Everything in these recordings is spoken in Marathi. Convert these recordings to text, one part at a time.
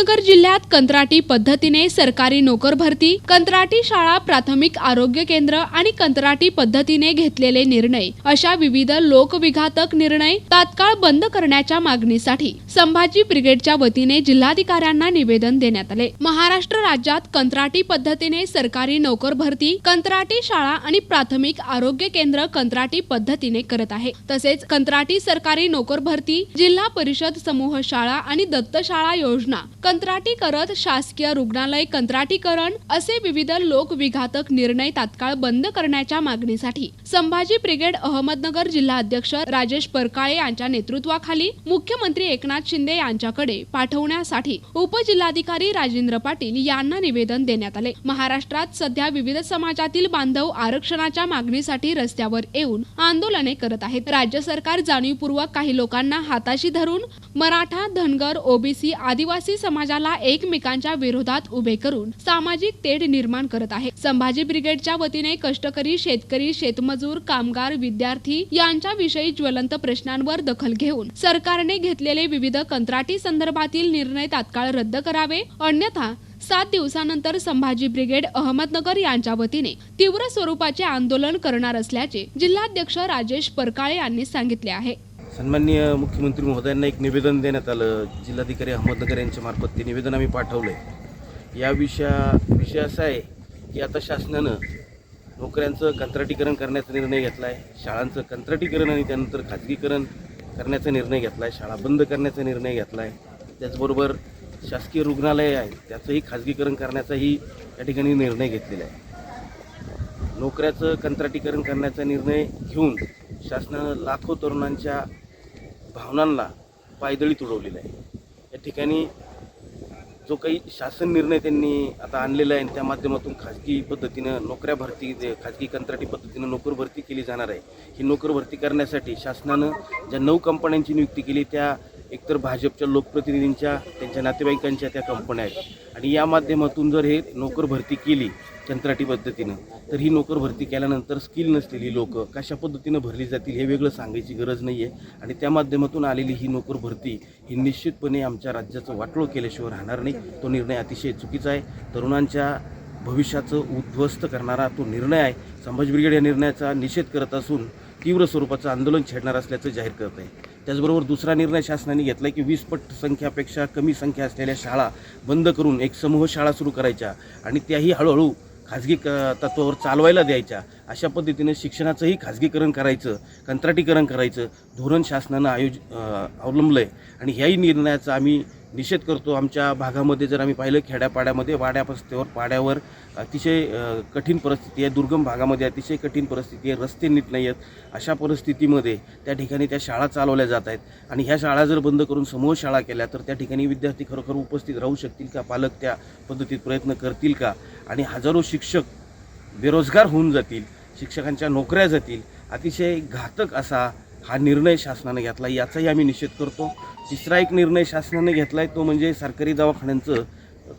अहमदनगर जिल्ह्यात कंत्राटी पद्धतीने सरकारी नोकर भरती, कंत्राटी शाळा, प्राथमिक आरोग्य केंद्र आणि कंत्राटी पद्धतीने घेतलेले निर्णय अशा विविध लोकविघातक निर्णय तात्काळ बंद करण्याच्या मागणीसाठी संभाजी ब्रिगेडच्या वतीने जिल्हाधिकाऱ्यांना निवेदन देण्यात आले। महाराष्ट्र राज्यात कंत्राटी पद्धतीने सरकारी नोकर भरती, कंत्राटी शाळा आणि प्राथमिक आरोग्य केंद्र कंत्राटी पद्धतीने करत आहे। तसेच कंत्राटी सरकारी नोकर भरती, जिल्हा परिषद समूह शाळा आणि दत्तशाळा योजना कंत्राटी करत शासकीय रुग्णालय कंत्राटीकरण असे विविध लोकविघातक निर्णय तात्काळ बंद करण्याच्या मागणीसाठी संभाजी ब्रिगेड अहमदनगर जिल्हा अध्यक्ष राजेश परकाळे यांच्या नेतृत्वाखाली मुख्यमंत्री एकनाथ शिंदे यांच्याकडे पाठवण्यासाठी उपजिल्हाधिकारी राजेंद्र पाटील यांना निवेदन देण्यात आले। महाराष्ट्रात सध्या विविध समाजातील बांधव आरक्षणाच्या मागणीसाठी रस्त्यावर येऊन आंदोलने करत आहेत। राज्य सरकार जाणीवपूर्वक काही लोकांना हाताशी धरून मराठा, धनगर, ओबीसी, आदिवासी समाजाला एकमेकांच्या विरोधात उभे करून सामाजिक तेढ निर्माण करत आहे। संभाजी ब्रिगेडच्या वतीने कष्टकरी, शेतकरी, शेतमजूर, कामगार, विद्यार्थी यांच्याविषयी ज्वलंत प्रश्नांवर दखल घेऊन सरकारने घेतलेले विविध कंत्राटी संदर्भातील निर्णय तात्काळ रद्द करावे, अन्यथा 7 दिवसानंतर संभाजी ब्रिगेड अहमदनगर यांच्या वतीने तीव्र स्वरूपाचे आंदोलन करणार असल्याचे जिल्हाध्यक्ष राजेश परकाळे यांनी सांगितले आहे। सन्माननीय मुख्यमंत्री महोदयांना एक निवेदन देण्यात आलं। जिल्हाधिकारी अहमदनगर यांच्या मार्फत ते निवेदन आम्ही पाठवलंय। या विषय असा आहे की आता शासनानं नोकऱ्यांचं कंत्राटीकरण करण्याचा निर्णय घेतला आहे, शाळांचं कंत्राटीकरण आणि त्यानंतर खाजगीकरण करण्याचा निर्णय घेतला आहे, शाळा बंद करण्याचा निर्णय घेतला आहे। त्याचबरोबर शासकीय रुग्णालय आहे त्याचंही खाजगीकरण करण्याचाही या ठिकाणी निर्णय घेतलेला आहे। नोकऱ्याचं कंत्राटीकरण करण्याचा निर्णय घेऊन शासनानं लाखो तरुणांच्या भावनांना पायदळी तुडवलेला आहे। या ठिकाणी जो काही शासन निर्णय त्यांनी आता आणलेला आहे त्या माध्यमातून खाजगी पद्धतीनं नोकऱ्या भरती, खाजगी कंत्राटी पद्धतीनं नोकर भरती केली जाणार आहे। ही नोकर भरती करण्यासाठी शासनानं ज्या 9 कंपन्यांची नियुक्ती केली त्या एकतर भाजपच्या लोकप्रतिनिधींच्या, त्यांच्या नातेवाईकांच्या त्या कंपन्या आहेत आणि या माध्यमातून जर हे नोकर भरती केली कंत्राटी पद्धतीनं तर ही नोकर भरती केल्यानंतर स्किल नसलेली लोक कशा पद्धतीनं भरली जातील हे वेगळं सांगायची गरज नाही आहे आणि त्या माध्यमातून आलेली ही नोकर भरती ही निश्चितपणे आमच्या राज्याचं वाटोळं केल्याशिवाय राहणार नाही। तो निर्णय अतिशय चुकीचा आहे, तरुणांच्या भविष्याचं उद्ध्वस्त करणारा तो निर्णय आहे। संभाजी ब्रिगेड या निर्णयाचा निषेध करत असून तीव्र स्वरूपाचं आंदोलन छेडणार असल्याचं जाहीर करत आहे। त्याचबरोबर दुसरा निर्णय शासनाने घेतला की 20 पट संख्यापेक्षा कमी संख्या असलेल्या शाळा बंद करून एक समूह शाळा सुरू करायच्या आणि त्याही हळूहळू खाजगी तत्वावर चालवायला द्यायच्या। अशा पद्धतीने शिक्षणाचंही खाजगीकरण करायचं, कंत्राटीकरण करायचं धोरण शासनानं अवलंबलं आहे आणि ह्याही निर्णयाचा आम्ही निषेध करतो। आमच्या भागामध्ये जर आम्ही पाहिलं खेड्यापाड्यामध्ये वाड्यापस्त्यावर पाड्यावर अतिशय कठीण परिस्थिती आहे, दुर्गम भागामध्ये अतिशय कठीण परिस्थिती आहे, रस्ते नीट नाही आहेत। अशा परिस्थितीमध्ये त्या ठिकाणी त्या शाळा चालवल्या जात आहेत आणि ह्या शाळा जर बंद करून समूह शाळा केल्या तर त्या ठिकाणी विद्यार्थी खरोखर उपस्थित राहू शकतील का, पालक त्या पद्धतीत प्रयत्न करतील का आणि हजारो शिक्षक बेरोजगार होऊन जातील, शिक्षकांच्या नोकऱ्या जातील। अतिशय घातक असा हा निर्णय शासनाने घेतला, याचाही आम्ही निषेध करतो। तिसरा एक निर्णय शासनाने घेतला आहे तो म्हणजे सरकारी दवाखान्यांचं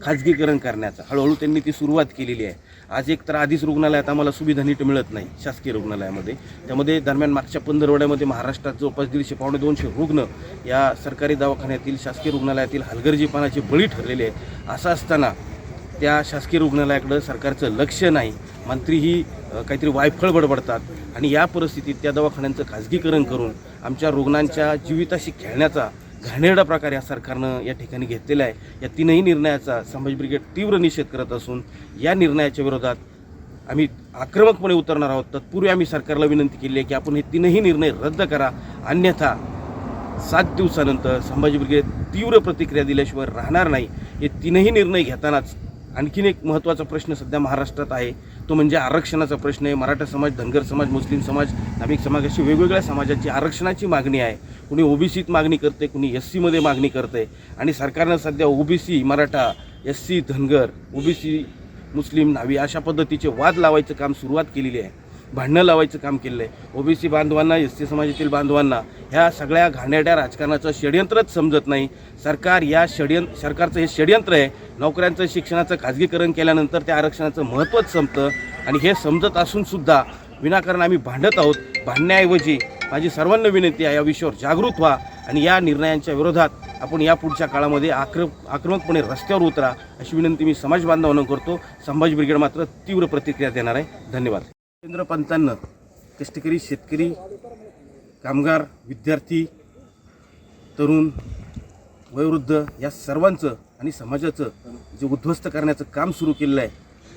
खाजगीकरण करण्याचा। हळूहळू त्यांनी ती सुरुवात केलेली आहे। आज एक तर आधीच रुग्णालयात आम्हाला सुविधा नीट मिळत नाही शासकीय रुग्णालयामध्ये, त्यामध्ये दरम्यान मागच्या 15 आठवड्यामध्ये महाराष्ट्रात जवळपास 150-200 रुग्ण या सरकारी दवाखान्यातील शासकीय रुग्णालयातील हलगर्जीपणाचे बळी ठरलेले आहेत। असं असताना त्या शासकीय रुग्णालयाकडं सरकारचं लक्ष नाही, मंत्रीही काहीतरी वायफळ बडबडतात आणि या परिस्थितीत त्या दवाखान्यांचं खाजगीकरण करून आमच्या रुग्णांच्या जीविताशी खेळण्याचा घाणेरडा प्रकार या सरकारनं या ठिकाणी घेतलेला आहे। या तीनही निर्णयाचा संभाजी ब्रिगेड तीव्र निषेध करत असून या निर्णयाच्या विरोधात आम्ही आक्रमकपणे उतरणार आहोत। तत्पूर्वी आम्ही सरकारला विनंती केली आहे की आपण हे तीनही निर्णय रद्द करा, अन्यथा 7 दिवसानंतर संभाजी ब्रिगेड तीव्र प्रतिक्रिया दिल्याशिवाय राहणार नाही। हे तीनही निर्णय घेतानाच आणखीन एक महत्त्वाचा प्रश्न सध्या महाराष्ट्रात आहे तो म्हणजे आरक्षणाचा प्रश्न आहे। मराठा समाज, धनगर समाज, मुस्लिम समाज, नाभिक समाज अशी वेगवेगळ्या समाजाची आरक्षणाची मागणी आहे। कुणी ओबीसीत मागणी करते, कुणी एससीमध्ये मागणी करते आणि सरकारनं सध्या OBC, Maratha, SC, Dhangar, OBC, Muslim, नावी अशा पद्धतीचे वाद लावायचं काम सुरुवात केलेली आहे, भांडणं लावायचं काम केलं आहे। ओबीसी बांधवांना, एससी समाजातील बांधवांना ह्या सगळ्या घाणेरड्या राजकारणाचं षडयंत्रच समजत नाही। सरकारचं हे षडयंत्र आहे। नोकऱ्यांचं, शिक्षणाचं खाजगीकरण केल्यानंतर त्या आरक्षणाचं महत्त्वच संपतं आणि हे समजत असूनसुद्धा विनाकारण आम्ही भांडत आहोत। भांडण्याऐवजी माझी सर्वांना विनंती आहे या विषयावर जागृत व्हा आणि या निर्णयांच्या विरोधात आपण या पुढच्या काळामध्ये आक्रमकपणे रस्त्यावर उतरा अशी विनंती मी समाज बांधवांना करतो. संभाजी ब्रिगेड मात्र तीव्र प्रतिक्रिया देणार आहे. धन्यवाद. केंद्र पंतांना कष्टकरी शेतकरी कामगार विद्यार्थी तरुण वयोवृद्ध या सर्वांचं आणि समाजाचं जे उद्ध्वस्त करण्याचं काम सुरू केलेलं आहे,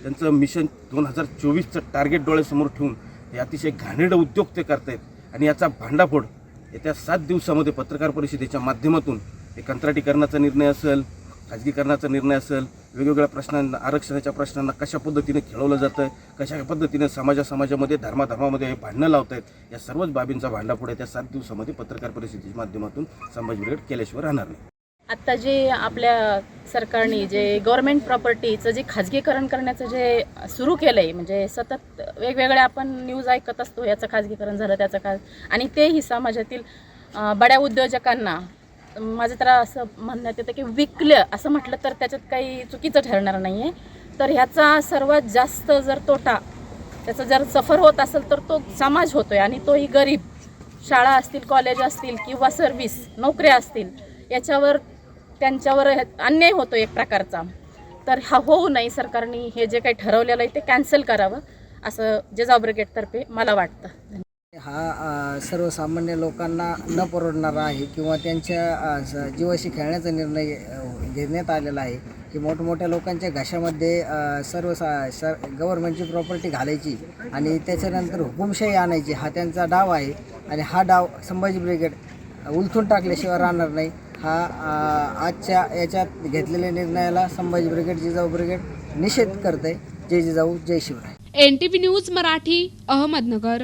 त्यांचं मिशन 2024चं टार्गेट डोळ्यासमोर ठेवून हे अतिशय घाणेरडं उद्योग ते करतायत आणि याचा भांडाफोड येत्या 7 दिवसामध्ये पत्रकार परिषदेच्या माध्यमातून हे कंत्राटीकरणाचा निर्णय असेल, खाजगीकरणाचा निर्णय असेल, वेगवेगळ्या प्रश्नांना आरक्षणाच्या प्रश्नांना कशा पद्धतीने खेळवलं जातं आहे, कशा पद्धतीने समाजामध्ये धर्मामध्ये हे भांडणं लावत आहेत, या सर्वच बाबींचा भांडाफोड येत्या 7 दिवसामध्ये पत्रकार परिषदेच्या माध्यमातून संभाजी ब्रिगेड केल्याशिवाय राहणार नाही. आत्ता जे आपल्या सरकारने जे गव्हर्नमेंट प्रॉपर्टीचं जे खाजगीकरण करण्याचं जे सुरू केलं आहे, म्हणजे सतत वेगवेगळ्या आपण न्यूज ऐकत असतो, याचं खाजगीकरण झालं त्याचं आणि तेही समाजातील बड्या उद्योजकांना माझं तर असं म्हणण्यात येतं की विकलं असं म्हटलं तर त्याच्यात काही चुकीचं ठरणार नाही आहे. तर ह्याचा सर्वात जास्त जर तोटा त्याचा जर सफर होत असेल तर तो समाज होतो आहे आणि तोही गरीब. शाळा असतील, कॉलेज असतील किंवा सर्व्हिस नोकऱ्या असतील, याच्यावर त्यांच्यावर अन्याय होतो एक प्रकारचा. तर हा होऊ नये, सरकारने हे जे काही ठरवलेलं आहे ते कॅन्सल करावं असं जिजाऊ ब्रिगेडतर्फे मला वाटतं. हा सर्वसामान्य लोकांना न परवडणारा आहे किंवा त्यांच्या जीवाशी खेळण्याचा निर्णय घेण्यात आलेला आहे की मोठमोठ्या लोकांच्या घशामध्ये गव्हर्नमेंटची प्रॉपर्टी घालायची आणि त्याच्यानंतर हुकुमशाही आणायची, हा त्यांचा डाव आहे. आणि हा डाव संभाजी ब्रिगेड उलथून टाकल्याशिवाय राहणार नाही. हा आजच्या याच्यात घेतलेल्या निर्णयाला संभाजी ब्रिगेड जिजाऊ ब्रिगेड निषेध करते. जय जिजाऊ जय शिवराय. NTV news Marathi, Ahmednagar.